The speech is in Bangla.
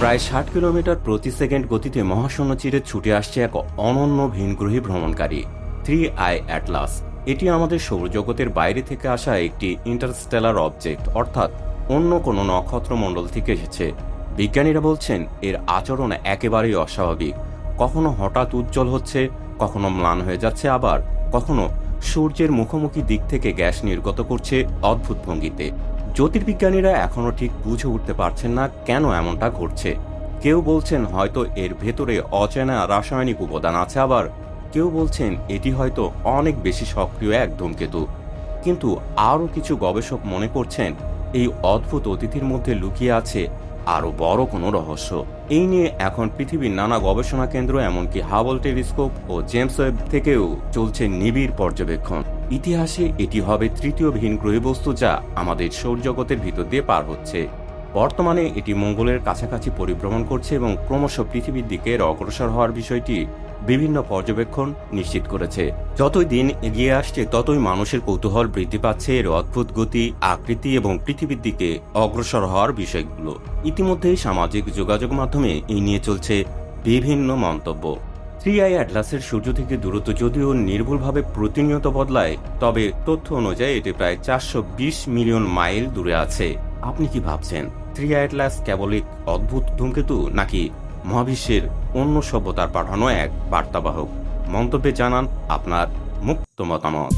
প্রায় ৬০ কিলোমিটার প্রতি সেকেন্ড গতিতে মহাশূন্য চিরে ছুটে আসছে এক অনন্য ভিনগ্রহী ভ্রমণকারী 3i অ্যাটলাস। এটি আমাদের সৌরজগতের বাইরে থেকে আসা একটি ইন্টারস্টেলার অবজেক্ট, অর্থাৎ অন্য কোনো নক্ষত্রমণ্ডল থেকে এসেছে। বিজ্ঞানীরা বলছেন এর আচরণ একেবারেই অস্বাভাবিক। কখনো হঠাৎ উজ্জ্বল হচ্ছে, কখনো ম্লান হয়ে যাচ্ছে, আবার কখনো সূর্যের মুখোমুখি দিক থেকে গ্যাস নির্গত করছে অদ্ভুত ভঙ্গিতে। জ্যোতির্বিজ্ঞানীরা এখনও ঠিক বুঝে উঠতে পারছেন না কেন এমনটা ঘটছে। কেউ বলছেন হয়তো এর ভেতরে অচেনা রাসায়নিক উপাদান আছে, আবার কেউ বলছেন এটি হয়তো অনেক বেশি সক্রিয় এক ধূমকেতু। কিন্তু আরও কিছু গবেষক মনে করছেন এই অদ্ভুত অতিথির মধ্যে লুকিয়ে আছে আরও বড় কোনো রহস্য। এই নিয়ে এখন পৃথিবীর নানা গবেষণা কেন্দ্র, এমনকি হাবল টেলিস্কোপ ও জেমস ওয়েব থেকেও চলছে নিবিড় পর্যবেক্ষণ। ইতিহাসে এটি হবে তৃতীয় ভিনগ্রহী বস্তু যা আমাদের সৌরজগতের ভিতর দিয়ে পার হচ্ছে। বর্তমানে এটি মঙ্গলের কাছাকাছি পরিভ্রমণ করছে এবং ক্রমশ পৃথিবীর দিকে অগ্রসর হওয়ার বিষয়টি বিভিন্ন পর্যবেক্ষণ নিশ্চিত করেছে। যতই দিন এগিয়ে আসছে ততই মানুষের কৌতূহল বৃদ্ধি পাচ্ছে এর অদ্ভুত গতি, আকৃতি এবং পৃথিবীর দিকে অগ্রসর হওয়ার বিষয়গুলো। ইতিমধ্যেই সামাজিক যোগাযোগ মাধ্যমে এই নিয়ে চলছে বিভিন্ন মন্তব্য। 3i অ্যাটলাসের সূর্য থেকে দূরত্ব যদিও নির্ভুলভাবে প্রতিনিয়ত বদলায়, তবে তথ্য অনুযায়ী এটি প্রায় 420 মিলিয়ন মাইল দূরে আছে। আপনি কি ভাবছেন 3i অ্যাটলাস কেবল এক অদ্ভুত ধূমকেতু, নাকি মহাবিশ্বের অন্য সভ্যতার পাঠানো এক বার্তাবাহক? মন্তব্যে জানান আপনার মুক্ত মতামত।